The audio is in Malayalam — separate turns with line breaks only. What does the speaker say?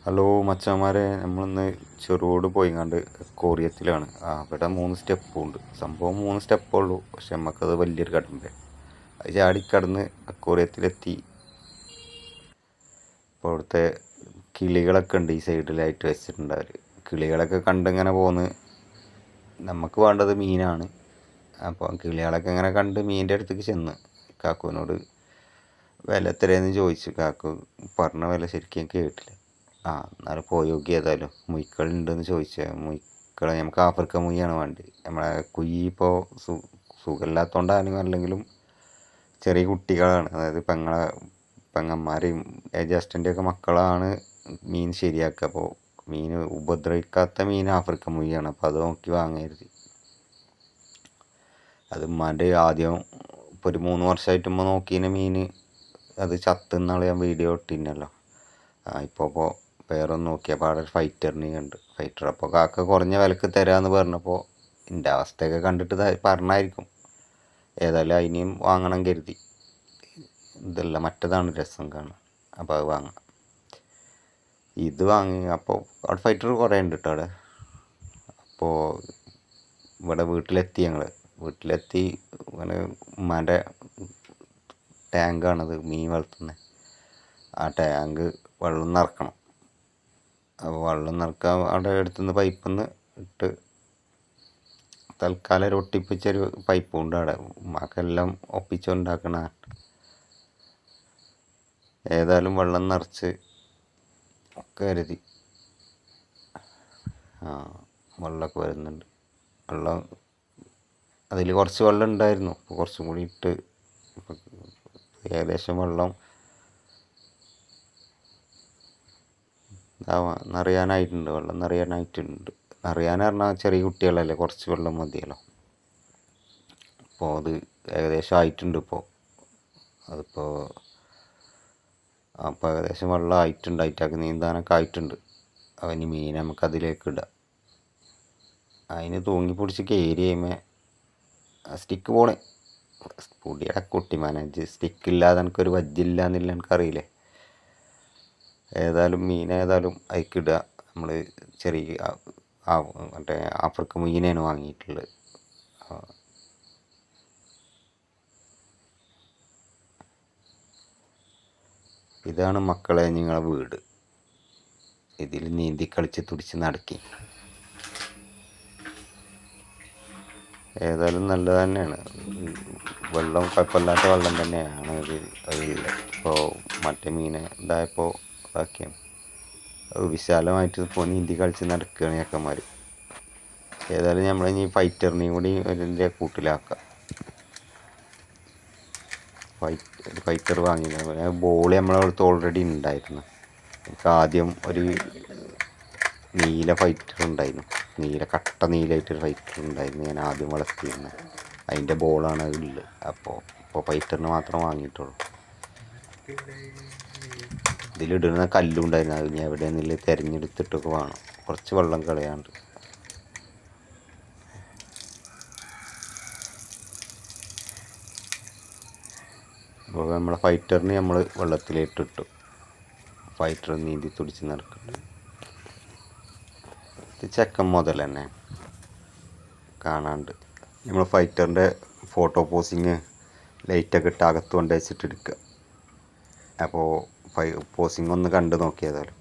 ഹലോ മച്ചാന്മാരെ, നമ്മളിന്ന് ചെറുകോട് പോയിങ്ങാണ്ട് അക്വേറിയത്തിലാണ്. അവിടെ 3 സ്റ്റെപ്പും ഉണ്ട്. സംഭവം 3 സ്റ്റെപ്പേ ഉള്ളൂ, പക്ഷെ നമുക്കത് വലിയൊരു കടമ്പേ. അത് ചാടിക്കടന്ന് അക്വേറിയത്തിലെത്തി. ഇപ്പോൾ അവിടുത്തെ കിളികളൊക്കെ ഉണ്ട് ഈ സൈഡിലായിട്ട് വെച്ചിട്ടുണ്ട്. അവർ കിളികളൊക്കെ കണ്ടിങ്ങനെ പോന്ന്. നമുക്ക് വേണ്ടത് മീനാണ്. അപ്പോൾ കിളികളൊക്കെ ഇങ്ങനെ കണ്ട് മീനിൻ്റെ അടുത്തേക്ക് ചെന്ന് കാക്കുവിനോട് വില എത്രയെന്ന് ചോദിച്ചു. കാക്കു പറഞ്ഞ വില ശരിക്കും കേട്ടില്ല. എന്നാലും പോയി നോക്കി. ഏതായാലും മുയ്ക്കളുണ്ടെന്ന് ചോദിച്ചാൽ മുയ്ക്കളെ നമുക്ക് ആഫ്രിക്കൻ മുയ്യാണ് വേണ്ടത്. നമ്മളെ കുയ്യി ഇപ്പോൾ സുഖമില്ലാത്തതുകൊണ്ടാണ്, അല്ലെങ്കിലും ചെറിയ കുട്ടികളാണ്. അതായത് പെങ്ങന്മാരെയും ജ്യേഷ്ഠൻ്റെയൊക്കെ മക്കളാണ് മീൻ ശരിയാക്കുക. അപ്പോൾ മീൻ ഉപദ്രവിക്കാത്ത മീൻ ആഫ്രിക്കൻ മുയ്യാണ്. അപ്പോൾ അത് നോക്കി വാങ്ങരുത്. അത് ഉമ്മാൻ്റെ ആദ്യം ഇപ്പോൾ ഒരു 3 വർഷമായിട്ട് ഉമ്മ നോക്കിയ മീൻ അത് ചത്തെന്നാൾ ഞാൻ വീഡിയോ ഇട്ടിരുന്നല്ലോ. ഇപ്പോൾ വേറെ ഒന്ന് നോക്കിയപ്പോൾ അവിടെ ഒരു ഫൈറ്ററിനെ കണ്ട്. അപ്പോൾ കാക്ക കുറഞ്ഞ വിലക്ക് തരാമെന്ന് പറഞ്ഞപ്പോൾ എൻ്റെ അവസ്ഥയൊക്കെ കണ്ടിട്ട് പറഞ്ഞായിരിക്കും. ഏതായാലും അതിനെയും വാങ്ങണം കരുതി. ഇതല്ല, മറ്റേതാണ് രസം കാണാൻ. അപ്പോൾ അത് വാങ്ങാം. ഇത് വാങ്ങി. അപ്പോൾ അവിടെ ഫൈറ്റർ കുറേ ഉണ്ട് കേട്ടോ അവിടെ. അപ്പോൾ ഇവിടെ വീട്ടിലെത്തി ഇങ്ങനെ ഉമ്മാൻ്റെ ടാങ്കാണത് മീൻ വളർത്തുന്നത്. ആ ടാങ്ക് വെള്ളം നിറക്കണം. അപ്പോൾ വെള്ളം നിറക്കാൻ അവിടെ അടുത്തുനിന്ന് പൈപ്പിൽ നിന്ന് ഇട്ട് തൽക്കാലം ഒരു ഒട്ടിപ്പിച്ചൊരു പൈപ്പ് ഉണ്ട് അവിടെ. ഉമ്മാക്കെല്ലാം ഒപ്പിച്ചുണ്ടാക്കണ. ഏതായാലും വെള്ളം നിറച്ച് കരുതി. വെള്ളമൊക്കെ വരുന്നുണ്ട്. അതിൽ കുറച്ച് വെള്ളം ഉണ്ടായിരുന്നു. അപ്പോൾ കുറച്ചും കൂടി ഇട്ട് ഏകദേശം വെള്ളം നിറയാനായിട്ടുണ്ട്. വെള്ളം നിറയാനായിട്ടുണ്ട്. നിറയാൻ പറഞ്ഞാൽ ചെറിയ കുട്ടികളല്ലേ, കുറച്ച് വെള്ളം മതിയല്ലോ. അപ്പോൾ അത് ഏകദേശം ആയിട്ടുണ്ട്. അപ്പോൾ ഏകദേശം വെള്ളം ആയിട്ടുണ്ട്. അതിലേക്ക് നീന്താനൊക്കെ ആയിട്ടുണ്ട്. അവന് മീൻ നമുക്ക് അതിലേക്ക് ഇടാം. അതിന് തൂങ്ങി പിടിച്ച് കയറി കഴിയുമ്പോൾ സ്റ്റിക്ക് പോണേ. പൊടിയുടെ കുട്ടിമാനെ, സ്റ്റിക്കില്ലാതെ എനിക്കൊരു വജ്ജില്ല എന്നില്ല, എനിക്കറിയില്ലേ. മീൻ അതിക്കിടുക. നമ്മൾ ചെറിയ മറ്റേ ആഫ്രിക്കൻ മീനാണ് വാങ്ങിയിട്ടുള്ളത്. ഇതാണ് മക്കളെ നിങ്ങളെ വീട്. ഇതിൽ നീന്തി കളിച്ച് തുടിച്ച് നടക്കി. ഏതായാലും നല്ലത് തന്നെയാണ്. വെള്ളം കുഴപ്പമില്ലാത്ത വെള്ളം തന്നെയാണ് അതിലുള്ളത്. ഇപ്പോൾ മറ്റേ മീനെ ഇതായപ്പോൾ ബാക്കിയാണ്. വിശാലമായിട്ട് ഇപ്പോൾ നീന്തി കളിച്ച് നടക്കുകയാണ് ചെക്കന്മാർ. ഏതായാലും നമ്മളിനി ഫൈറ്ററിനെയും കൂടി ഇതിൻ്റെ കൂട്ടിലാക്കാം. ഫൈറ്റർ വാങ്ങിയത് ബോൾ നമ്മളടുത്ത് ഓൾറെഡി ഉണ്ടായിരുന്നു. എനിക്ക് ആദ്യം ഒരു നീല ഫൈറ്റർ ഉണ്ടായിരുന്നു. കട്ട നീലായിട്ടൊരു ഫൈറ്റർ ഉണ്ടായിരുന്നു. ഞാൻ ആദ്യം വളർത്തിയിരുന്നത്. അതിൻ്റെ ബോളാണ് ഉള്ളത്. ഇപ്പോൾ ഫൈറ്ററിന് മാത്രം വാങ്ങിയിട്ടുള്ളൂ. ഇതിലിടുന്ന കല്ലുണ്ടായിരുന്നു. അത് ഞാൻ എവിടെയെന്നില്ല തിരഞ്ഞെടുത്തിട്ടൊക്കെ വേണം. കുറച്ച് വെള്ളം കളയാണ്ട്. അപ്പോൾ നമ്മളെ ഫൈറ്ററിന് നമ്മൾ വെള്ളത്തിലിട്ടിട്ടു. ഫൈറ്റർ നീന്തി തുടിച്ച് നടക്കുന്നുണ്ട്. ഇത് ചെക്കൻ മുതൽ തന്നെ കാണാണ്ട്. നമ്മൾ ഫൈറ്ററിൻ്റെ ഫോട്ടോ പോസിങ് ലൈറ്റൊക്കെ ഇട്ട് അകത്ത് കൊണ്ട് വെച്ചിട്ട് എടുക്കുക. അപ്പോൾ പോസിങ് ഒന്ന് കണ്ടു നോക്കിയതായാലും.